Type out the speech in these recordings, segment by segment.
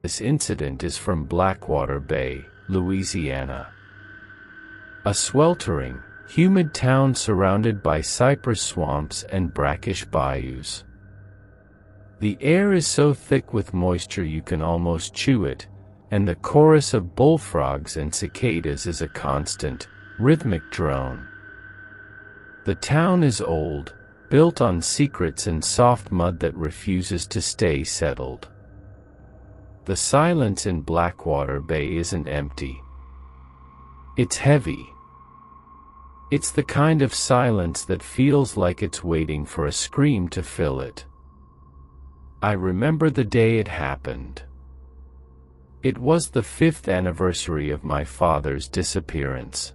This incident is from Blackwater Bay, Louisiana. A sweltering, humid town surrounded by cypress swamps and brackish bayous. The air is so thick with moisture you can almost chew it, and the chorus of bullfrogs and cicadas is a constant, rhythmic drone. The town is old, built on secrets and soft mud that refuses to stay settled. The silence in Blackwater Bay isn't empty. It's heavy. It's the kind of silence that feels like it's waiting for a scream to fill it. I remember the day it happened. It was the 5th anniversary of my father's disappearance.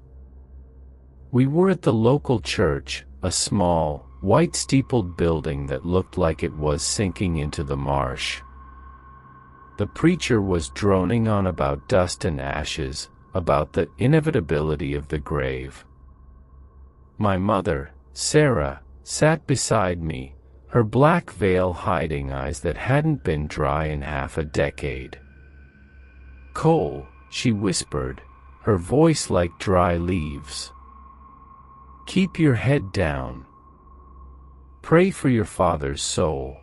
We were at the local church, a small, white-steepled building that looked like it was sinking into the marsh. The preacher was droning on about dust and ashes, about the inevitability of the grave. My mother, Sarah, sat beside me, her black veil hiding eyes that hadn't been dry in half a decade. "Cole," she whispered, her voice like dry leaves. "Keep your head down. Pray for your father's soul."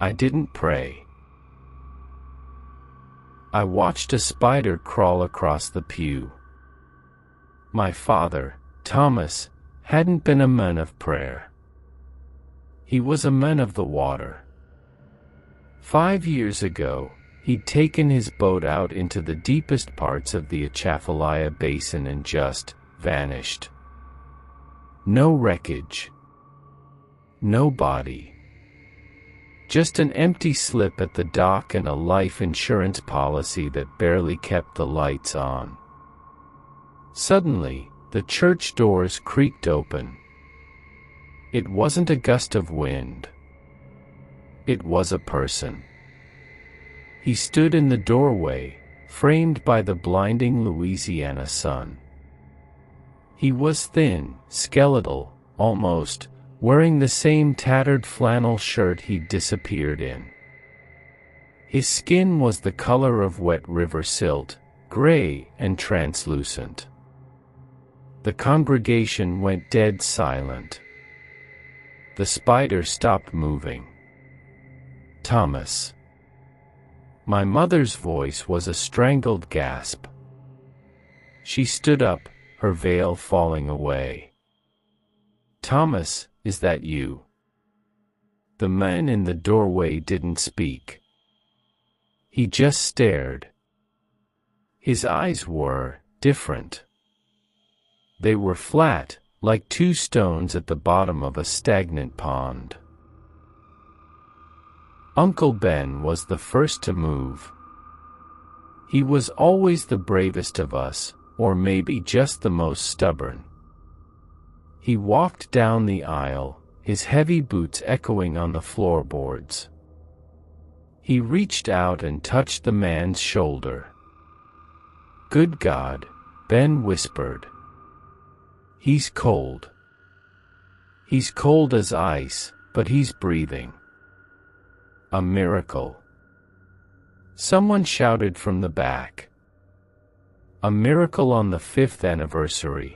I didn't pray. I watched a spider crawl across the pew. My father, Thomas, hadn't been a man of prayer. He was a man of the water. 5 years ago, he'd taken his boat out into the deepest parts of the Atchafalaya Basin and just vanished. No wreckage. No body. Just an empty slip at the dock and a life insurance policy that barely kept the lights on. Suddenly, the church doors creaked open. It wasn't a gust of wind. It was a person. He stood in the doorway, framed by the blinding Louisiana sun. He was thin, skeletal, almost, wearing the same tattered flannel shirt he'd disappeared in. His skin was the color of wet river silt, gray and translucent. The congregation went dead silent. The spider stopped moving. "Thomas." My mother's voice was a strangled gasp. She stood up, her veil falling away. "Thomas, is that you?" The man in the doorway didn't speak. He just stared. His eyes were different. They were flat, like two stones at the bottom of a stagnant pond. Uncle Ben was the first to move. He was always the bravest of us, or maybe just the most stubborn. He walked down the aisle, his heavy boots echoing on the floorboards. He reached out and touched the man's shoulder. "Good God," Ben whispered. "He's cold. He's cold as ice, but he's breathing." A miracle. Someone shouted from the back. A miracle on the 5th anniversary.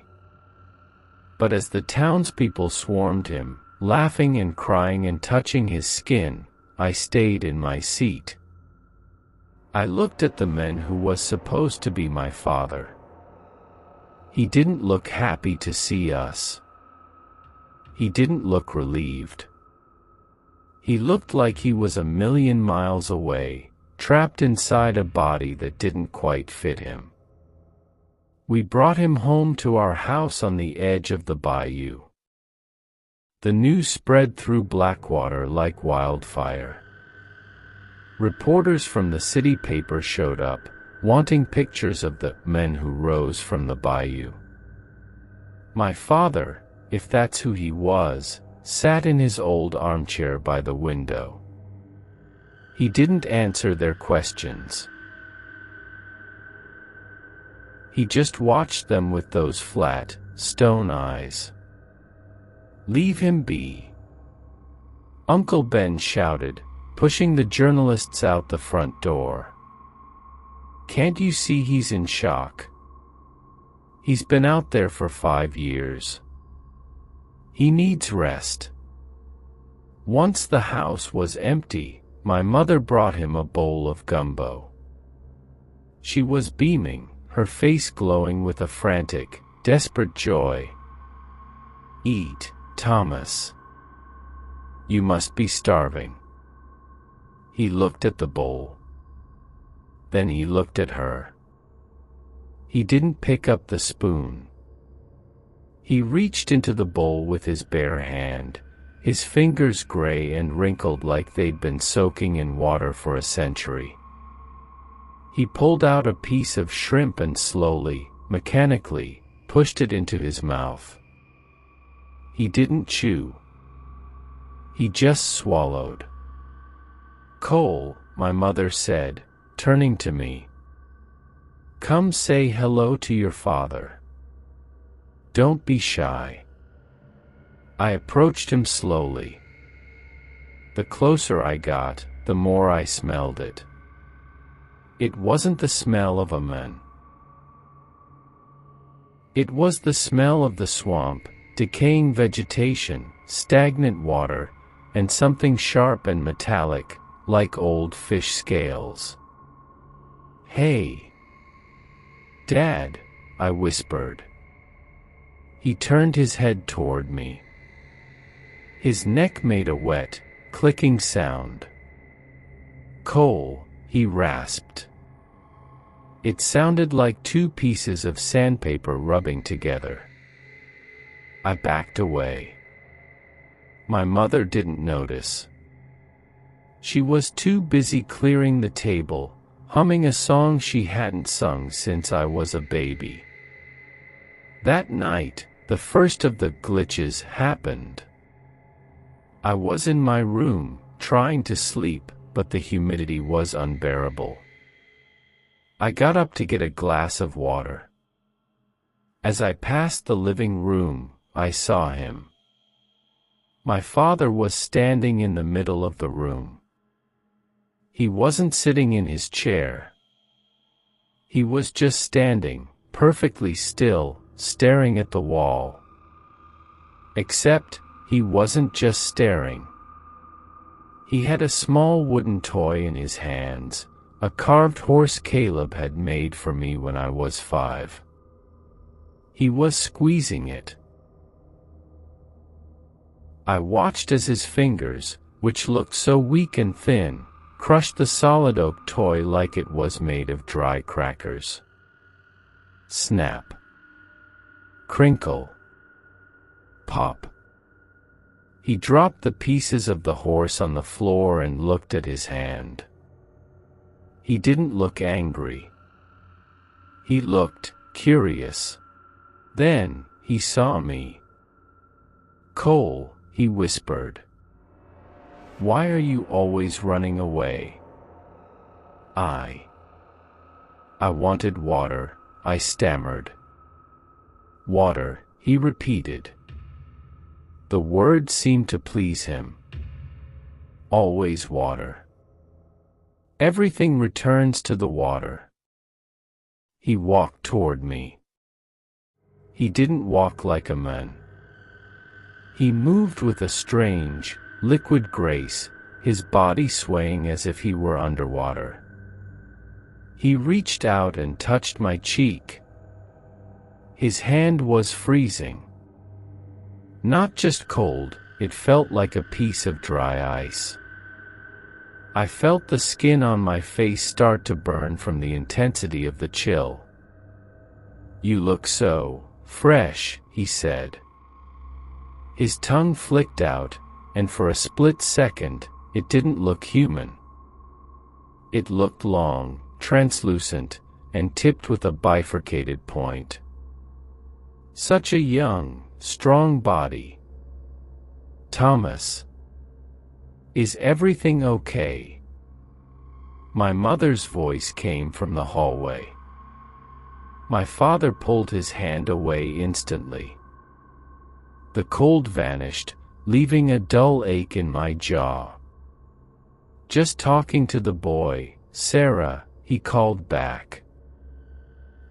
But as the townspeople swarmed him, laughing and crying and touching his skin, I stayed in my seat. I looked at the man who was supposed to be my father. He didn't look happy to see us. He didn't look relieved. He looked like he was a million miles away, trapped inside a body that didn't quite fit him. We brought him home to our house on the edge of the bayou. The news spread through Blackwater like wildfire. Reporters from the city paper showed up, wanting pictures of the men who rose from the bayou. My father, if that's who he was, sat in his old armchair by the window. He didn't answer their questions. He just watched them with those flat, stone eyes. "Leave him be." Uncle Ben shouted, pushing the journalists out the front door. "Can't you see he's in shock? He's been out there for 5 years. He needs rest." Once the house was empty, my mother brought him a bowl of gumbo. She was beaming, her face glowing with a frantic, desperate joy. "Eat, Thomas. You must be starving." He looked at the bowl. Then he looked at her. He didn't pick up the spoon. He reached into the bowl with his bare hand, his fingers gray and wrinkled like they'd been soaking in water for a century. He pulled out a piece of shrimp and slowly, mechanically, pushed it into his mouth. He didn't chew. He just swallowed. "Cole," my mother said, turning to me. "Come say hello to your father. Don't be shy." I approached him slowly. The closer I got, the more I smelled it. It wasn't the smell of a man. It was the smell of the swamp, decaying vegetation, stagnant water, and something sharp and metallic, like old fish scales. "Hey, Dad," I whispered. He turned his head toward me. His neck made a wet, clicking sound. "Cole," he rasped. It sounded like 2 pieces of sandpaper rubbing together. I backed away. My mother didn't notice. She was too busy clearing the table, humming a song she hadn't sung since I was a baby. That night, the first of the glitches happened. I was in my room, trying to sleep, but the humidity was unbearable. I got up to get a glass of water. As I passed the living room, I saw him. My father was standing in the middle of the room. He wasn't sitting in his chair. He was just standing, perfectly still, staring at the wall. Except, he wasn't just staring. He had a small wooden toy in his hands, a carved horse Caleb had made for me when I was 5. He was squeezing it. I watched as his fingers, which looked so weak and thin, crushed the solid oak toy like it was made of dry crackers. Snap. Crinkle. Pop. He dropped the pieces of the horse on the floor and looked at his hand. He didn't look angry. He looked curious. Then, he saw me. "Cole," he whispered. "Why are you always running away?" I wanted water," I stammered. "Water," he repeated. The word seemed to please him. "Always water. Everything returns to the water." He walked toward me. He didn't walk like a man. He moved with a strange, liquid grace, his body swaying as if he were underwater. He reached out and touched my cheek. His hand was freezing. Not just cold, it felt like a piece of dry ice. I felt the skin on my face start to burn from the intensity of the chill. "You look so fresh," he said. His tongue flicked out, and for a split second, it didn't look human. It looked long, translucent, and tipped with a bifurcated point. Such a young, strong body. "Thomas, is everything okay?" My mother's voice came from the hallway. My father pulled his hand away instantly. The cold vanished, leaving a dull ache in my jaw. "Just talking to the boy, Sarah," he called back.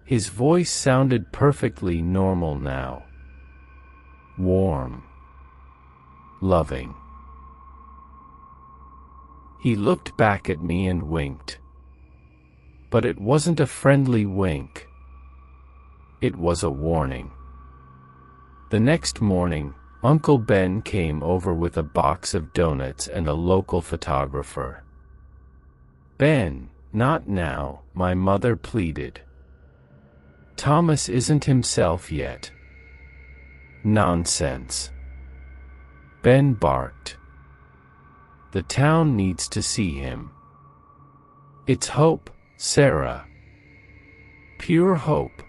His voice sounded perfectly normal now. Warm. Loving. He looked back at me and winked. But it wasn't a friendly wink. It was a warning. The next morning, Uncle Ben came over with a box of donuts and a local photographer. "Ben, not now," my mother pleaded. "Thomas isn't himself yet." "Nonsense," Ben barked. "The town needs to see him." "It's hope, Sarah. Pure hope."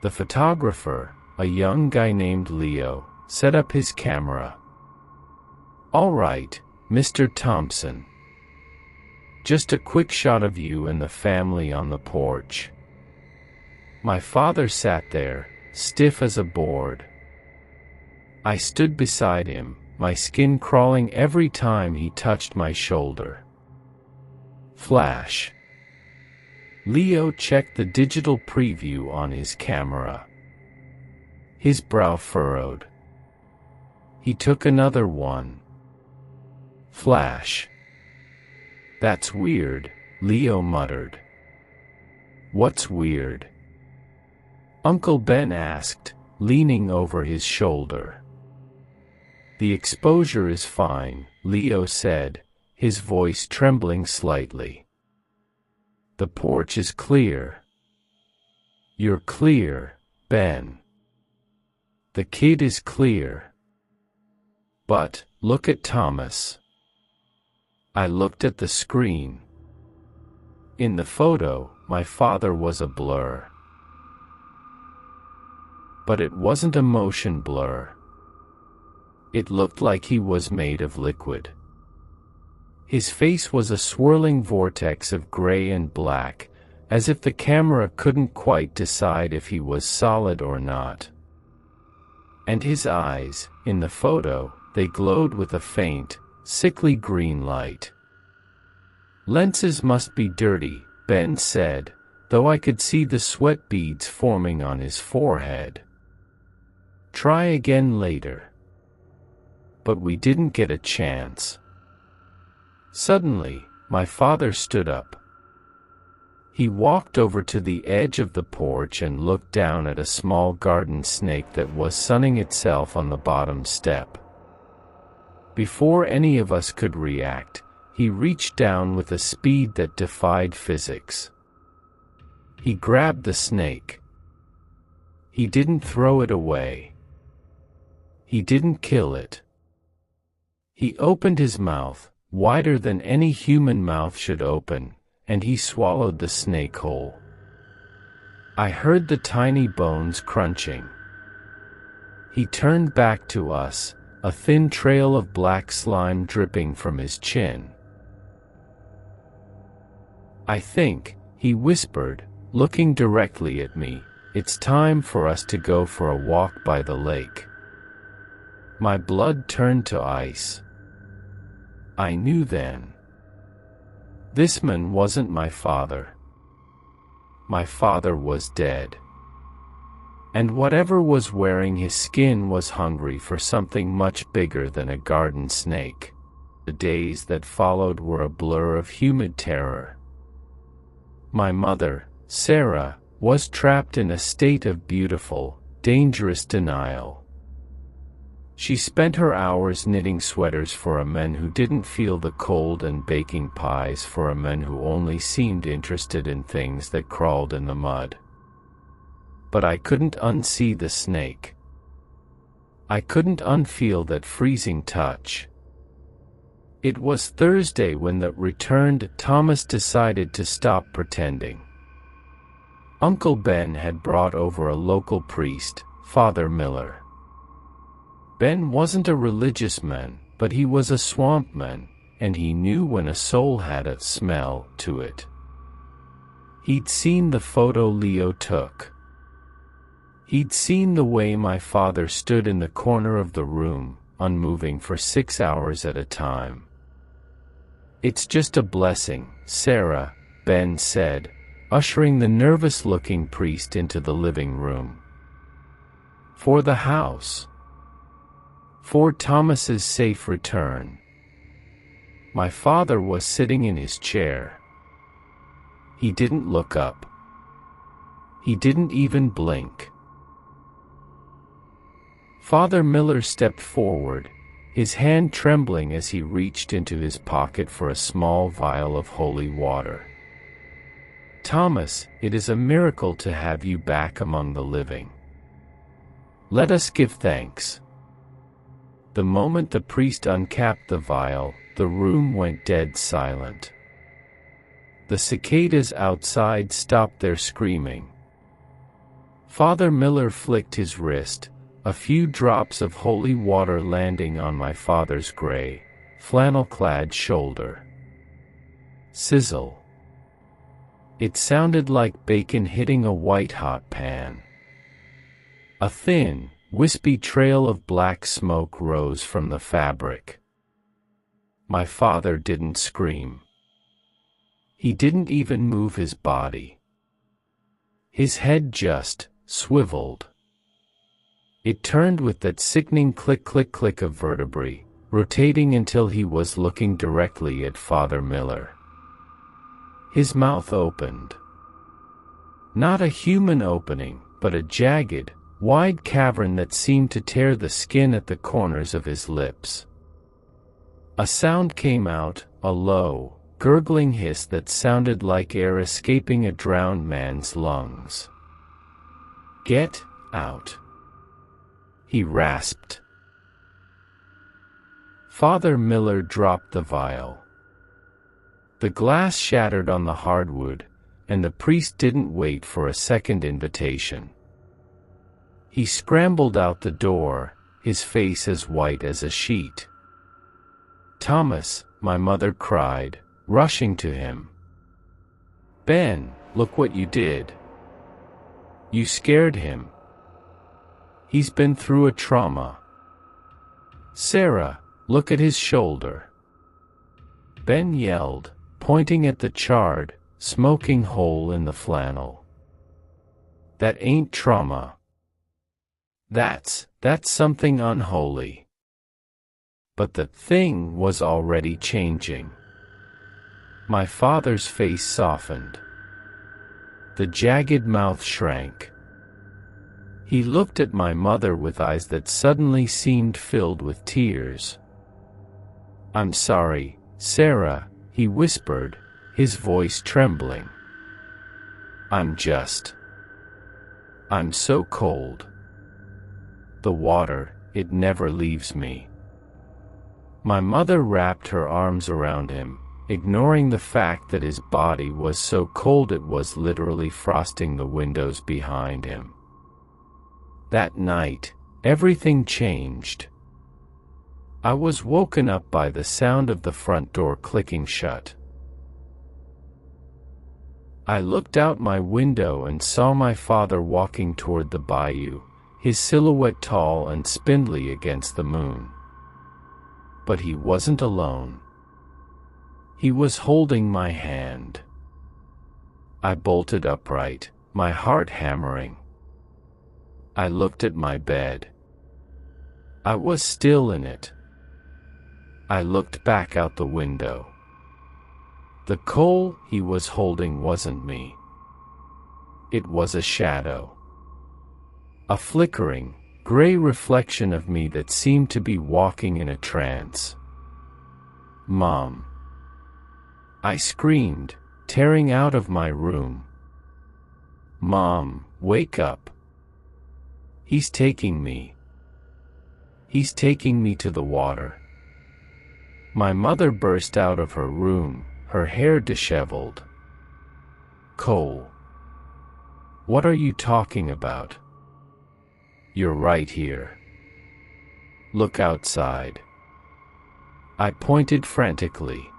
The photographer, a young guy named Leo, set up his camera. "All right, Mr. Thompson. Just a quick shot of you and the family on the porch." My father sat there, stiff as a board. I stood beside him, my skin crawling every time he touched my shoulder. Flash. Leo checked the digital preview on his camera. His brow furrowed. He took another one. Flash. "That's weird," Leo muttered. "What's weird?" Uncle Ben asked, leaning over his shoulder. "The exposure is fine," Leo said, his voice trembling slightly. "The porch is clear." "You're clear, Ben. The kid is clear. But, look at Thomas." I looked at the screen. In the photo, my father was a blur. But it wasn't a motion blur. It looked like he was made of liquid. His face was a swirling vortex of gray and black, as if the camera couldn't quite decide if he was solid or not. And his eyes, in the photo, they glowed with a faint, sickly green light. "Lenses must be dirty," Ben said, though I could see the sweat beads forming on his forehead. "Try again later." But we didn't get a chance. Suddenly, my father stood up. He walked over to the edge of the porch and looked down at a small garden snake that was sunning itself on the bottom step. Before any of us could react, he reached down with a speed that defied physics. He grabbed the snake. He didn't throw it away. He didn't kill it. He opened his mouth, wider than any human mouth should open, and he swallowed the snake whole. I heard the tiny bones crunching. He turned back to us, a thin trail of black slime dripping from his chin. "I think," he whispered, looking directly at me, "it's time for us to go for a walk by the lake." My blood turned to ice. I knew then. This man wasn't my father. My father was dead. And whatever was wearing his skin was hungry for something much bigger than a garden snake. The days that followed were a blur of humid terror. My mother, Sarah, was trapped in a state of beautiful, dangerous denial. She spent her hours knitting sweaters for a man who didn't feel the cold and baking pies for a man who only seemed interested in things that crawled in the mud. But I couldn't unsee the snake. I couldn't unfeel that freezing touch. It was Thursday when the returned Thomas decided to stop pretending. Uncle Ben had brought over a local priest, Father Miller. Ben wasn't a religious man, but he was a swamp man, and he knew when a soul had a smell to it. He'd seen the photo Leo took. He'd seen the way my father stood in the corner of the room, unmoving for 6 hours at a time. "It's just a blessing, Sarah," Ben said, ushering the nervous-looking priest into the living room. "For the house. For Thomas's safe return." My father was sitting in his chair. He didn't look up. He didn't even blink. Father Miller stepped forward, his hand trembling as he reached into his pocket for a small vial of holy water. "Thomas, it is a miracle to have you back among the living. Let us give thanks." The moment the priest uncapped the vial, the room went dead silent. The cicadas outside stopped their screaming. Father Miller flicked his wrist, a few drops of holy water landing on my father's gray, flannel-clad shoulder. Sizzle. It sounded like bacon hitting a white-hot pan. A thin, wispy trail of black smoke rose from the fabric. My father didn't scream. He didn't even move his body. His head just swiveled. It turned with that sickening click-click-click of vertebrae, rotating until he was looking directly at Father Miller. His mouth opened. Not a human opening, but a jagged, wide cavern that seemed to tear the skin at the corners of his lips. A sound came out, a low, gurgling hiss that sounded like air escaping a drowned man's lungs. "Get out," he rasped. Father Miller dropped the vial. The glass shattered on the hardwood, and the priest didn't wait for a second invitation. He scrambled out the door, his face as white as a sheet. "Thomas," my mother cried, rushing to him. "Ben, look what you did. You scared him. He's been through a trauma. Sarah, look at his shoulder." Ben yelled, pointing at the charred, smoking hole in the flannel. "That ain't trauma. That's something unholy." But the thing was already changing. My father's face softened. The jagged mouth shrank. He looked at my mother with eyes that suddenly seemed filled with tears. "I'm sorry, Sarah," he whispered, his voice trembling. I'm so cold. The water, it never leaves me." My mother wrapped her arms around him, ignoring the fact that his body was so cold it was literally frosting the windows behind him. That night, everything changed. I was woken up by the sound of the front door clicking shut. I looked out my window and saw my father walking toward the bayou, his silhouette tall and spindly against the moon. But he wasn't alone. He was holding my hand. I bolted upright, my heart hammering. I looked at my bed. I was still in it. I looked back out the window. The coal he was holding wasn't me. It was a shadow. A flickering, gray reflection of me that seemed to be walking in a trance. "Mom!" I screamed, tearing out of my room. "Mom, wake up! He's taking me. He's taking me to the water." My mother burst out of her room, her hair disheveled. "Cole, what are you talking about? You're right here. Look outside." I pointed frantically.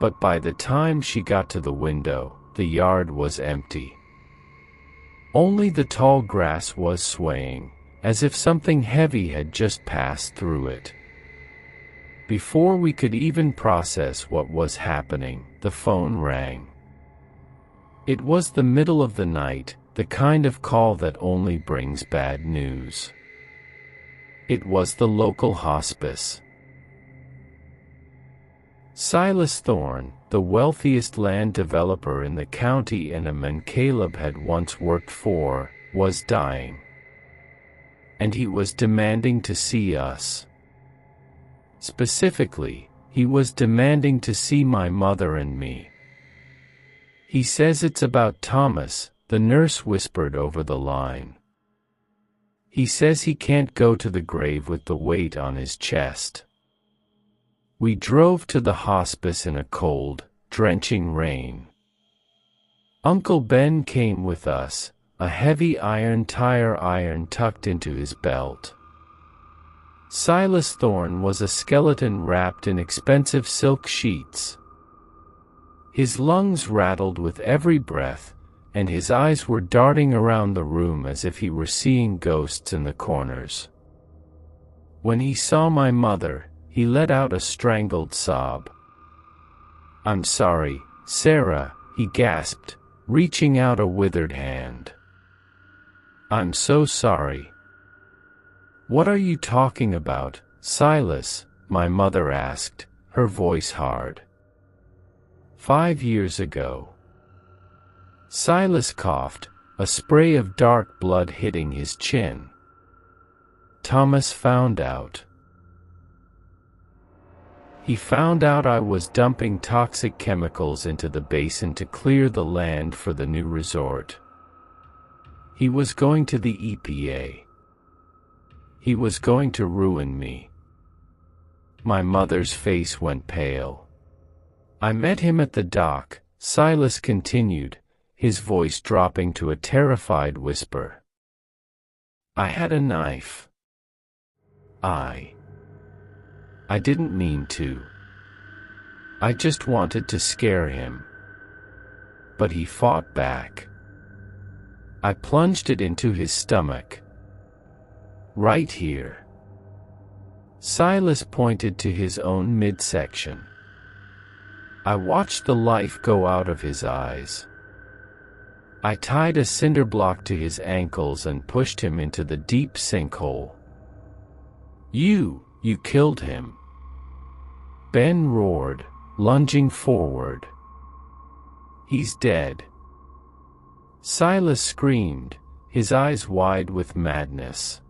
But by the time she got to the window, the yard was empty. Only the tall grass was swaying, as if something heavy had just passed through it. Before we could even process what was happening, the phone rang. It was the middle of the night, the kind of call that only brings bad news. It was the local hospice. Silas Thorne, the wealthiest land developer in the county and a man Caleb had once worked for, was dying. And he was demanding to see us. Specifically, he was demanding to see my mother and me. He says it's about Thomas, the nurse whispered over the line. He says he can't go to the grave with the weight on his chest. We drove to the hospice in a cold, drenching rain. Uncle Ben came with us, a heavy tire iron tucked into his belt. Silas Thorne was a skeleton wrapped in expensive silk sheets. His lungs rattled with every breath, and his eyes were darting around the room as if he were seeing ghosts in the corners. When he saw my mother, he let out a strangled sob. "I'm sorry, Sarah," he gasped, reaching out a withered hand. "I'm so sorry." "What are you talking about, Silas?" my mother asked, her voice hard. 5 years ago." Silas coughed, a spray of dark blood hitting his chin. "Thomas found out. He found out I was dumping toxic chemicals into the basin to clear the land for the new resort. He was going to the EPA. He was going to ruin me." My mother's face went pale. "I met him at the dock," Silas continued, his voice dropping to a terrified whisper. "I had a knife. I didn't mean to. I just wanted to scare him. But he fought back. I plunged it into his stomach. Right here." Silas pointed to his own midsection. I watched the life go out of his eyes. I tied a cinder block to his ankles and pushed him into the deep sinkhole. You killed him," Ben roared, lunging forward. "He's dead." Silas screamed, his eyes wide with madness.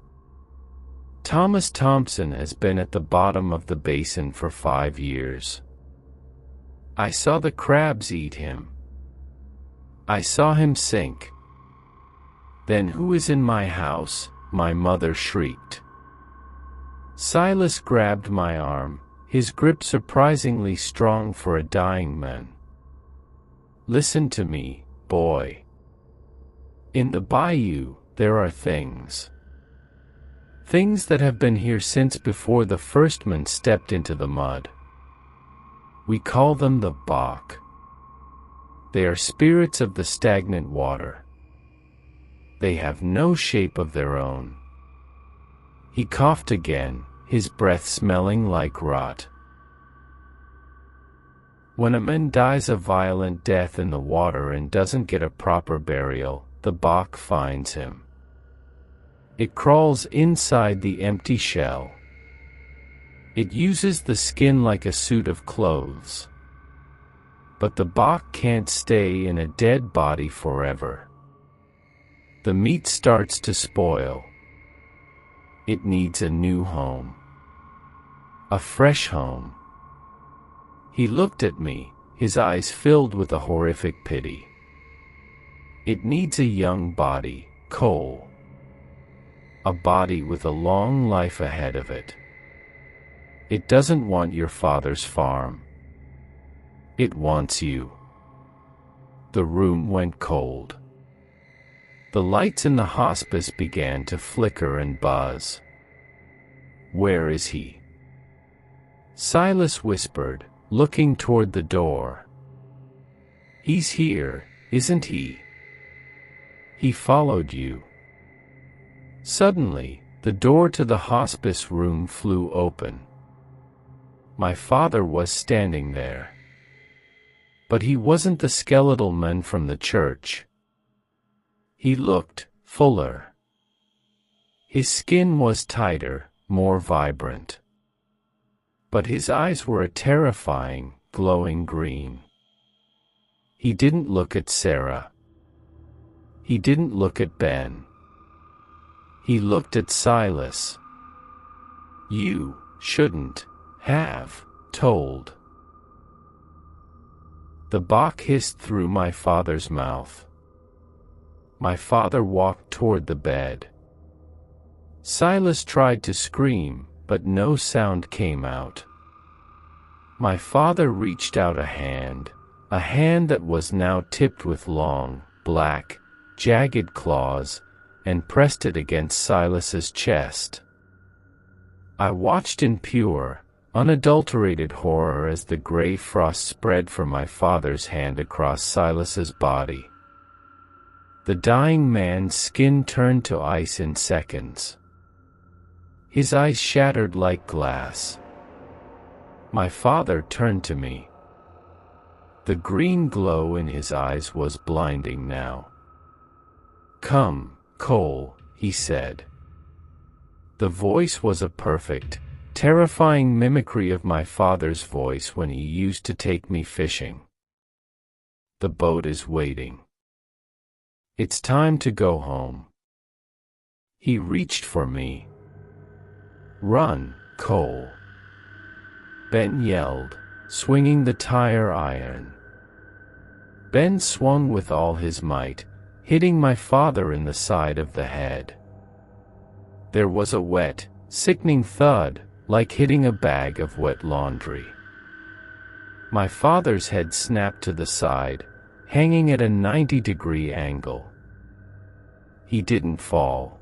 "Thomas Thompson has been at the bottom of the basin for 5 years. I saw the crabs eat him. I saw him sink." "Then who is in my house?" my mother shrieked. Silas grabbed my arm, his grip surprisingly strong for a dying man. "Listen to me, boy. In the Bayou, there are things. Things that have been here since before the first man stepped into the mud. We call them the Baak. They are spirits of the stagnant water. They have no shape of their own." He coughed again, his breath smelling like rot. "When a man dies a violent death in the water and doesn't get a proper burial, the Baak finds him. It crawls inside the empty shell. It uses the skin like a suit of clothes. But the Baak can't stay in a dead body forever. The meat starts to spoil. It needs a new home. A fresh home." He looked at me, his eyes filled with a horrific pity. "It needs a young body, Cole. A body with a long life ahead of it. It doesn't want your father's farm. It wants you." The room went cold. The lights in the hospice began to flicker and buzz. "Where is he?" Silas whispered, looking toward the door. "He's here, isn't he? He followed you." Suddenly, the door to the hospice room flew open. My father was standing there. But he wasn't the skeletal man from the church. He looked fuller. His skin was tighter, more vibrant. But his eyes were a terrifying, glowing green. He didn't look at Sarah. He didn't look at Ben. He looked at Silas. You shouldn't have told. The Baak hissed through my father's mouth. My father walked toward the bed. Silas tried to scream, but no sound came out. My father reached out a hand that was now tipped with long, black, jagged claws, and pressed it against Silas's chest. I watched in pure, unadulterated horror as the gray frost spread from my father's hand across Silas's body. The dying man's skin turned to ice in seconds. His eyes shattered like glass. My father turned to me. The green glow in his eyes was blinding now. "Come, Cole," he said. The voice was a perfect, terrifying mimicry of my father's voice when he used to take me fishing. "The boat is waiting. It's time to go home." He reached for me. "Run, Cole," Ben yelled, swinging the tire iron. Ben swung with all his might, hitting my father in the side of the head. There was a wet, sickening thud, like hitting a bag of wet laundry. My father's head snapped to the side, hanging at a 90-degree angle. He didn't fall.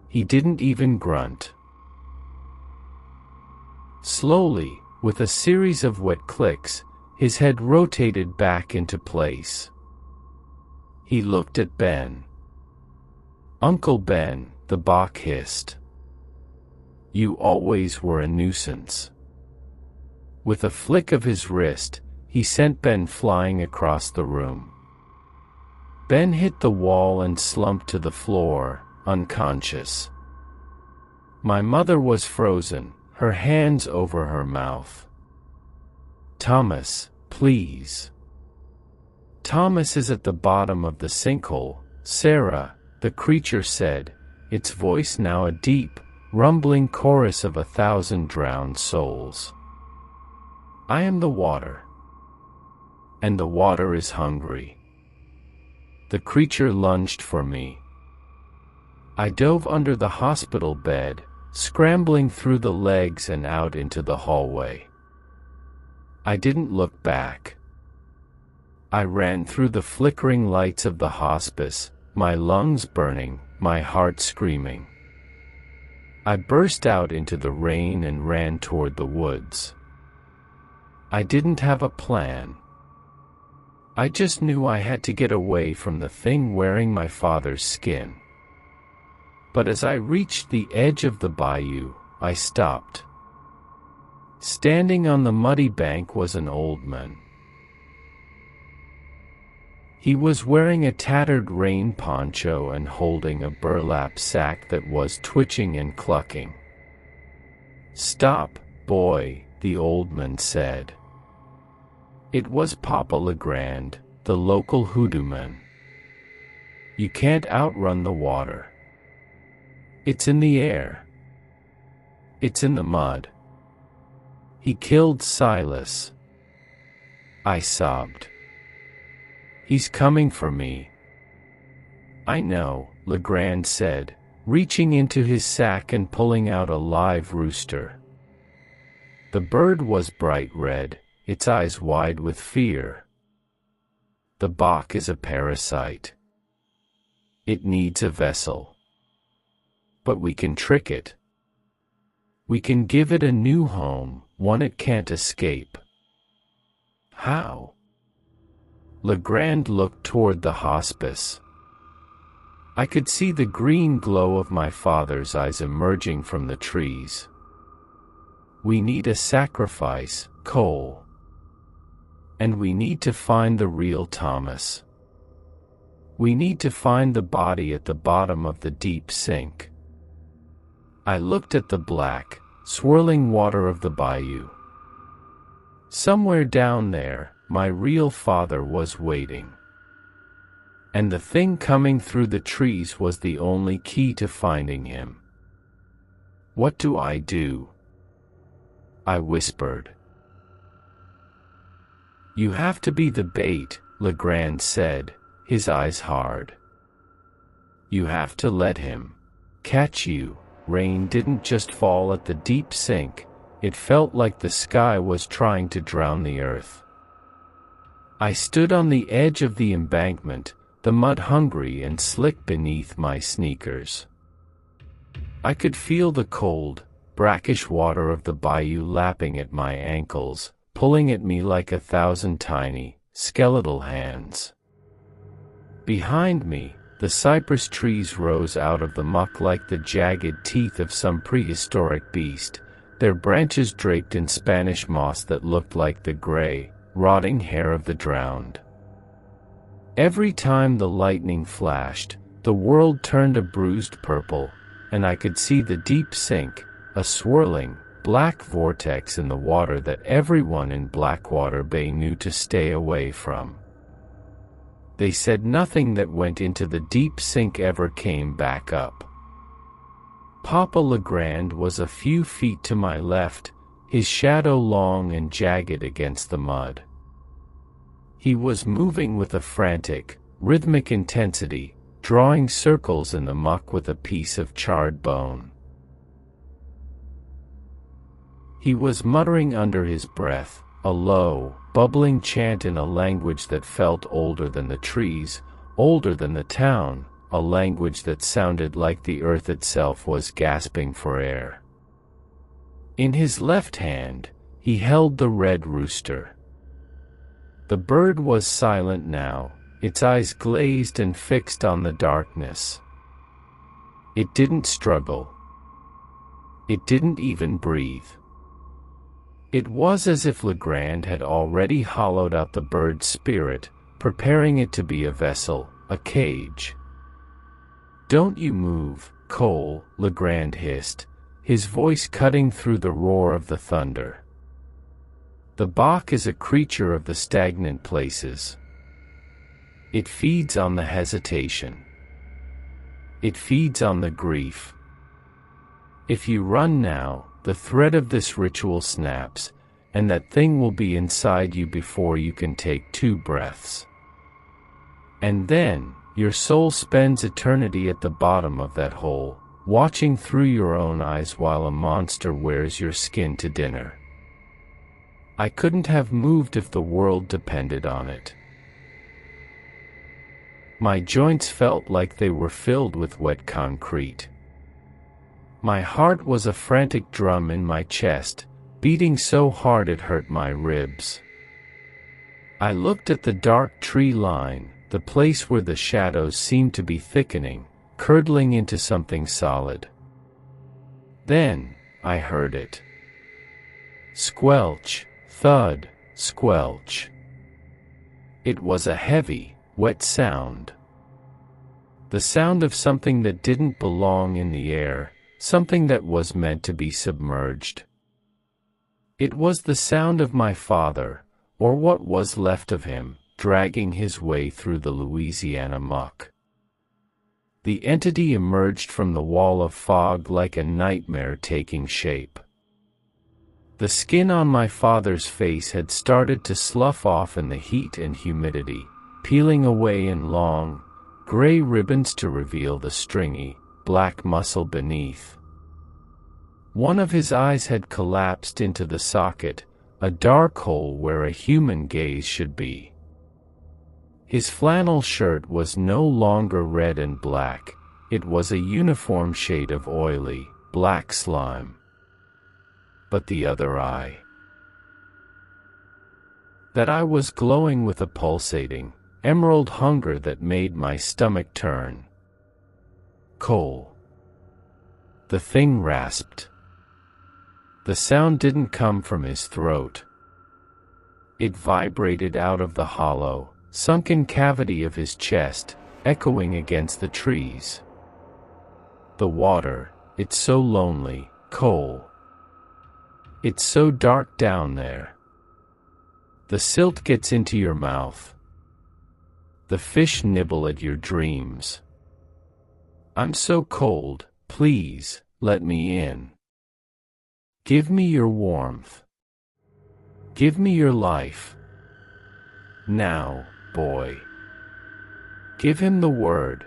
He didn't even grunt. Slowly, with a series of wet clicks, his head rotated back into place. He looked at Ben. "Uncle Ben," the Baak hissed. "You always were a nuisance." With a flick of his wrist, he sent Ben flying across the room. Ben hit the wall and slumped to the floor, unconscious. My mother was frozen, her hands over her mouth. "Thomas, please." "Thomas is at the bottom of the sinkhole, Sarah," the creature said, its voice now a deep, rumbling chorus of 1,000 drowned souls. "I am the water. And the water is hungry." The creature lunged for me. I dove under the hospital bed, scrambling through the legs and out into the hallway. I didn't look back. I ran through the flickering lights of the hospice, my lungs burning, my heart screaming. I burst out into the rain and ran toward the woods. I didn't have a plan. I just knew I had to get away from the thing wearing my father's skin. But as I reached the edge of the bayou, I stopped. Standing on the muddy bank was an old man. He was wearing a tattered rain poncho and holding a burlap sack that was twitching and clucking. "Stop, boy," the old man said. It was Papa Legrand, the local hoodoo man. "You can't outrun the water. It's in the air. It's in the mud. He killed Silas." I sobbed. "He's coming for me." "I know," Legrand said, reaching into his sack and pulling out a live rooster. The bird was bright red, its eyes wide with fear. "The Baak is a parasite. It needs a vessel. But we can trick it. We can give it a new home, one it can't escape." "How?" Legrand looked toward the hospice. I could see the green glow of my father's eyes emerging from the trees. We need a sacrifice, Cole. And we need to find the real Thomas. We need to find the body at the bottom of the deep sink. I looked at the black, swirling water of the bayou. Somewhere down there, my real father was waiting. And the thing coming through the trees was the only key to finding him. What do I do? I whispered. You have to be the bait, Legrand said, his eyes hard. You have to let him catch you. Rain didn't just fall at the deep sink, it felt like the sky was trying to drown the earth. I stood on the edge of the embankment, the mud hungry and slick beneath my sneakers. I could feel the cold, brackish water of the bayou lapping at my ankles, pulling at me like 1,000 tiny, skeletal hands. Behind me, the cypress trees rose out of the muck like the jagged teeth of some prehistoric beast, their branches draped in Spanish moss that looked like the gray, rotting hair of the drowned. Every time the lightning flashed, the world turned a bruised purple, and I could see the deep sink, a swirling, black vortex in the water that everyone in Blackwater Bay knew to stay away from. They said nothing that went into the deep sink ever came back up. Papa Legrand was a few feet to my left, his shadow long and jagged against the mud. He was moving with a frantic, rhythmic intensity, drawing circles in the muck with a piece of charred bone. He was muttering under his breath, a low, bubbling chant in a language that felt older than the trees, older than the town, a language that sounded like the earth itself was gasping for air. In his left hand, he held the red rooster. The bird was silent now, its eyes glazed and fixed on the darkness. It didn't struggle. It didn't even breathe. It was as if Legrand had already hollowed out the bird's spirit, preparing it to be a vessel, a cage. "Don't you move, Cole," Legrand hissed, his voice cutting through the roar of the thunder. "The Baak is a creature of the stagnant places. It feeds on the hesitation. It feeds on the grief. If you run now, the thread of this ritual snaps, and that thing will be inside you before you can take 2 breaths. And then, your soul spends eternity at the bottom of that hole, watching through your own eyes while a monster wears your skin to dinner." I couldn't have moved if the world depended on it. My joints felt like they were filled with wet concrete. My heart was a frantic drum in my chest, beating so hard it hurt my ribs. I looked at the dark tree line, the place where the shadows seemed to be thickening, curdling into something solid. Then, I heard it. Squelch, thud, squelch. It was a heavy, wet sound. The sound of something that didn't belong in the air, something that was meant to be submerged. It was the sound of my father, or what was left of him, dragging his way through the Louisiana muck. The entity emerged from the wall of fog like a nightmare taking shape. The skin on my father's face had started to slough off in the heat and humidity, peeling away in long, gray ribbons to reveal the stringy, black muscle beneath. One of his eyes had collapsed into the socket, a dark hole where a human gaze should be. His flannel shirt was no longer red and black, it was a uniform shade of oily, black slime. But the other eye. That eye was glowing with a pulsating, emerald hunger that made my stomach turn. "Cole." The thing rasped. The sound didn't come from his throat. It vibrated out of the hollow, sunken cavity of his chest, echoing against the trees. The water, it's so lonely, Cole. It's so dark down there. The silt gets into your mouth. The fish nibble at your dreams. I'm so cold, please, let me in. Give me your warmth. Give me your life. Now, boy. Give him the word.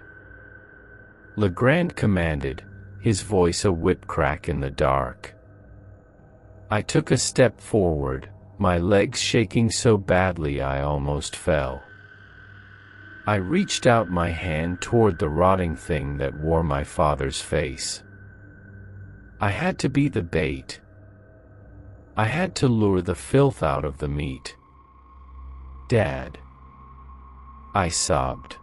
Legrand commanded, his voice a whip crack in the dark. I took a step forward, my legs shaking so badly I almost fell. I reached out my hand toward the rotting thing that wore my father's face. I had to be the bait. I had to lure the filth out of the meat. Dad. I sobbed.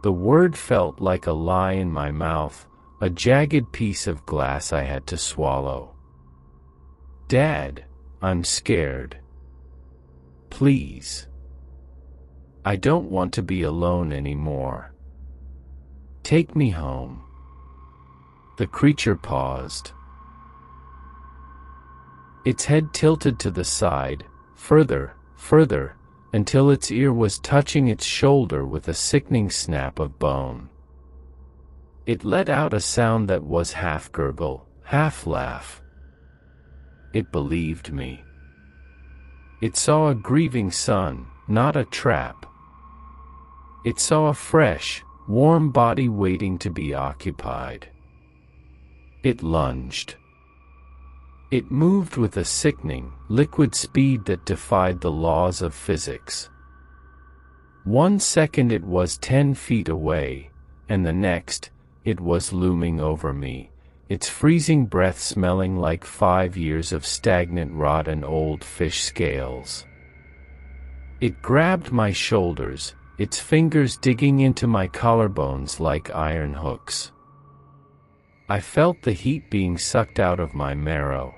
The word felt like a lie in my mouth, a jagged piece of glass I had to swallow. Dad, I'm scared. Please. I don't want to be alone anymore. Take me home. The creature paused. Its head tilted to the side, further, until its ear was touching its shoulder with a sickening snap of bone. It let out a sound that was half gurgle, half laugh. It believed me. It saw a grieving son, not a trap. It saw a fresh, warm body waiting to be occupied. It lunged. It moved with a sickening, liquid speed that defied the laws of physics. 1 second it was 10 feet away, and the next, it was looming over me, its freezing breath smelling like 5 years of stagnant rot and old fish scales. It grabbed my shoulders, its fingers digging into my collarbones like iron hooks. I felt the heat being sucked out of my marrow.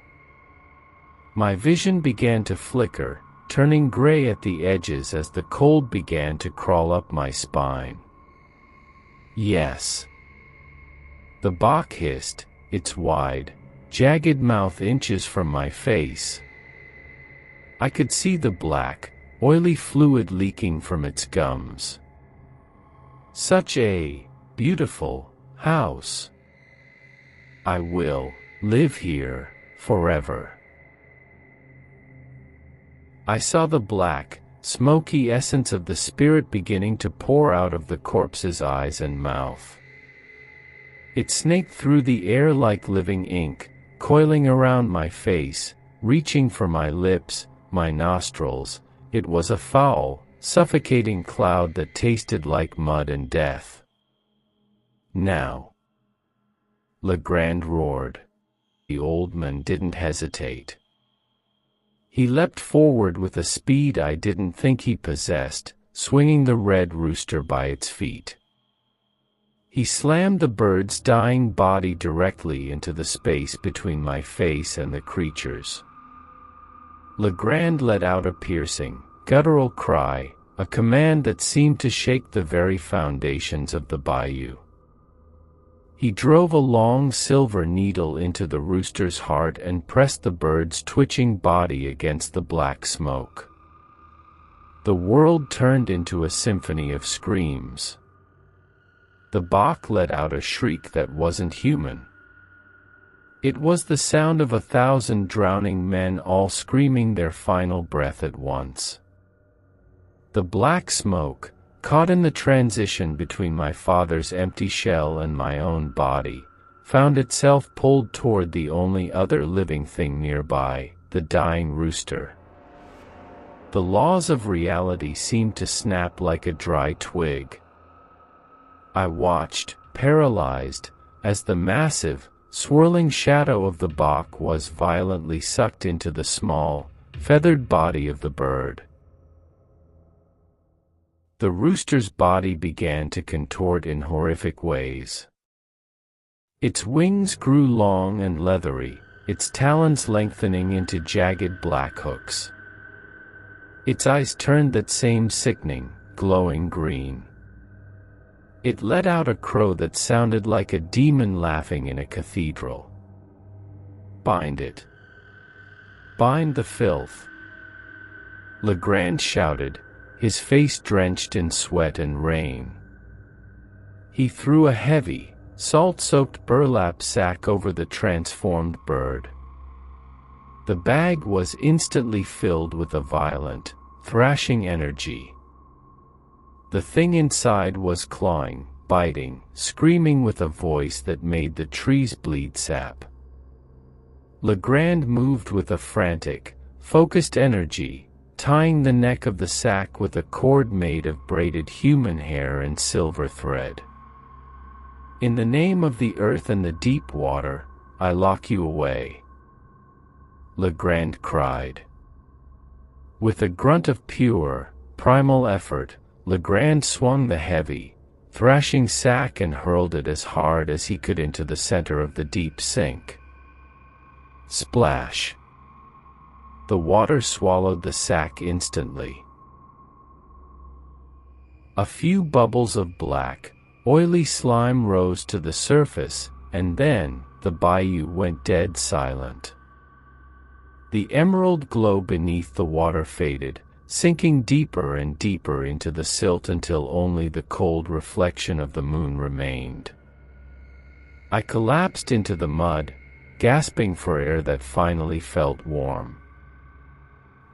My vision began to flicker, turning gray at the edges as the cold began to crawl up my spine. Yes. The Baak hissed, its wide, jagged mouth inches from my face. I could see the black, oily fluid leaking from its gums. Such a beautiful house. I will live here forever. I saw the black, smoky essence of the spirit beginning to pour out of the corpse's eyes and mouth. It snaked through the air like living ink, coiling around my face, reaching for my lips, my nostrils. It was a foul, suffocating cloud that tasted like mud and death. Now. Legrand roared. The old man didn't hesitate. He leapt forward with a speed I didn't think he possessed, swinging the red rooster by its feet. He slammed the bird's dying body directly into the space between my face and the creature's. Legrand let out a piercing, guttural cry, a command that seemed to shake the very foundations of the bayou. He drove a long silver needle into the rooster's heart and pressed the bird's twitching body against the black smoke. The world turned into a symphony of screams. The Baak let out a shriek that wasn't human. It was the sound of 1,000 drowning men all screaming their final breath at once. The black smoke, caught in the transition between my father's empty shell and my own body, found itself pulled toward the only other living thing nearby, the dying rooster. The laws of reality seemed to snap like a dry twig. I watched, paralyzed, as the massive, swirling shadow of the Baak was violently sucked into the small, feathered body of the bird. The rooster's body began to contort in horrific ways. Its wings grew long and leathery, its talons lengthening into jagged black hooks. Its eyes turned that same sickening, glowing green. It let out a crow that sounded like a demon laughing in a cathedral. "Bind it. Bind the filth," Legrand shouted, his face drenched in sweat and rain. He threw a heavy, salt-soaked burlap sack over the transformed bird. The bag was instantly filled with a violent, thrashing energy. The thing inside was clawing, biting, screaming with a voice that made the trees bleed sap. Legrand moved with a frantic, focused energy, tying the neck of the sack with a cord made of braided human hair and silver thread. "In the name of the earth and the deep water, I lock you away," Legrand cried. With a grunt of pure, primal effort, Legrand swung the heavy, thrashing sack and hurled it as hard as he could into the center of the deep sink. Splash! The water swallowed the sack instantly. A few bubbles of black, oily slime rose to the surface, and then the bayou went dead silent. The emerald glow beneath the water faded, sinking deeper and deeper into the silt until only the cold reflection of the moon remained. I collapsed into the mud, gasping for air that finally felt warm.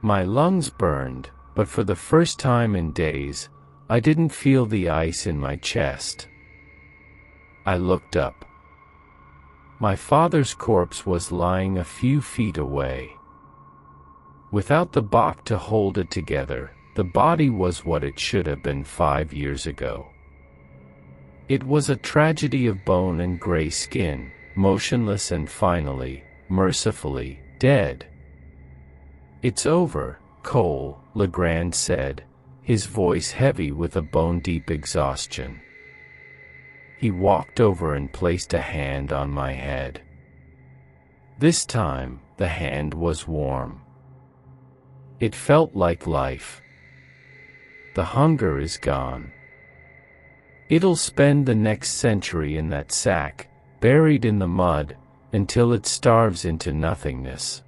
My lungs burned, but for the first time in days, I didn't feel the ice in my chest. I looked up. My father's corpse was lying a few feet away. Without the Baak to hold it together, the body was what it should have been 5 years ago. It was a tragedy of bone and gray skin, motionless and finally, mercifully, dead. "It's over, Cole," Legrand said, his voice heavy with a bone-deep exhaustion. He walked over and placed a hand on my head. This time, the hand was warm. It felt like life. "The hunger is gone. It'll spend the next century in that sack, buried in the mud, until it starves into nothingness."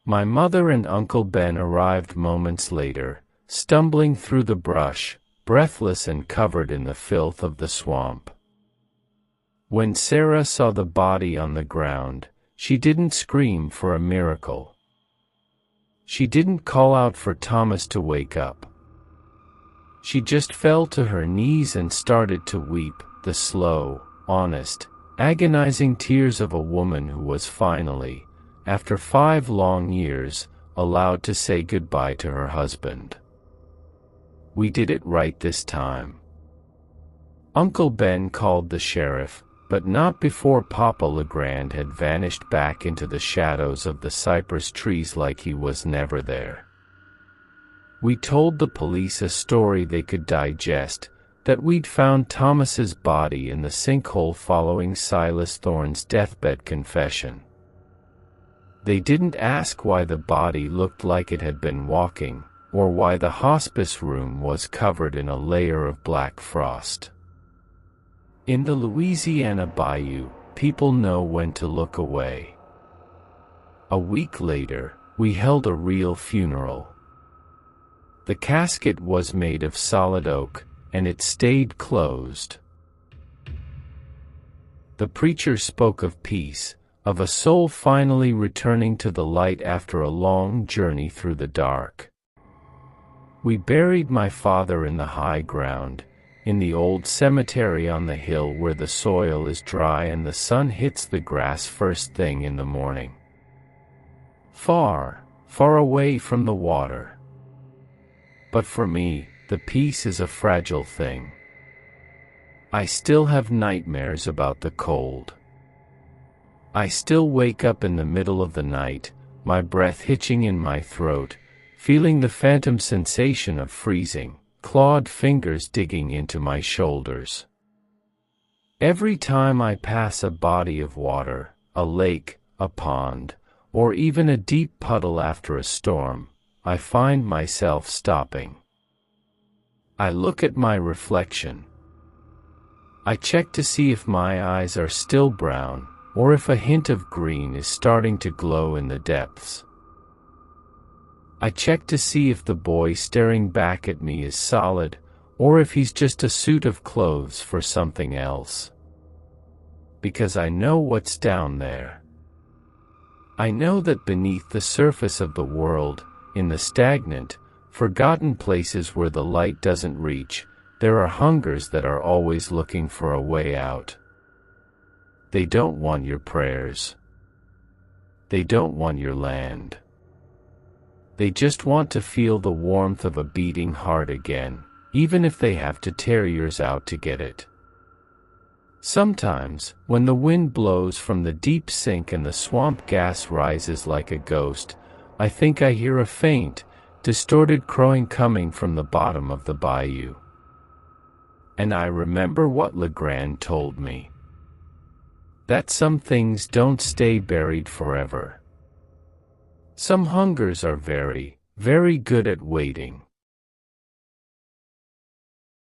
My mother and Uncle Ben arrived moments later, stumbling through the brush, breathless and covered in the filth of the swamp. When Sarah saw the body on the ground, she didn't scream for a miracle. She didn't call out for Thomas to wake up. She just fell to her knees and started to weep, the slow, honest, agonizing tears of a woman who was finally, after 5 long years, allowed to say goodbye to her husband. "We did it right this time." Uncle Ben called the sheriff, but not before Papa Legrand had vanished back into the shadows of the cypress trees like he was never there. We told the police a story they could digest, that we'd found Thomas's body in the sinkhole following Silas Thorne's deathbed confession. They didn't ask why the body looked like it had been walking, or why the hospice room was covered in a layer of black frost. In the Louisiana Bayou, people know when to look away. A week later, we held a real funeral. The casket was made of solid oak, and it stayed closed. The preacher spoke of peace, of a soul finally returning to the light after a long journey through the dark. We buried my father in the high ground, in the old cemetery on the hill where the soil is dry and the sun hits the grass first thing in the morning. Far, far away from the water. But for me, the peace is a fragile thing. I still have nightmares about the cold. I still wake up in the middle of the night, my breath hitching in my throat, feeling the phantom sensation of freezing, clawed fingers digging into my shoulders. Every time I pass a body of water, a lake, a pond, or even a deep puddle after a storm, I find myself stopping. I look at my reflection. I check to see if my eyes are still brown, or if a hint of green is starting to glow in the depths. I check to see if the boy staring back at me is solid, or if he's just a suit of clothes for something else. Because I know what's down there. I know that beneath the surface of the world, in the stagnant, forgotten places where the light doesn't reach, there are hungers that are always looking for a way out. They don't want your prayers. They don't want your land. They just want to feel the warmth of a beating heart again, even if they have to tear yours out to get it. Sometimes, when the wind blows from the deep sink and the swamp gas rises like a ghost, I think I hear a faint, distorted crowing coming from the bottom of the bayou. And I remember what Legrand told me. That some things don't stay buried forever. Some hungers are very, very good at waiting.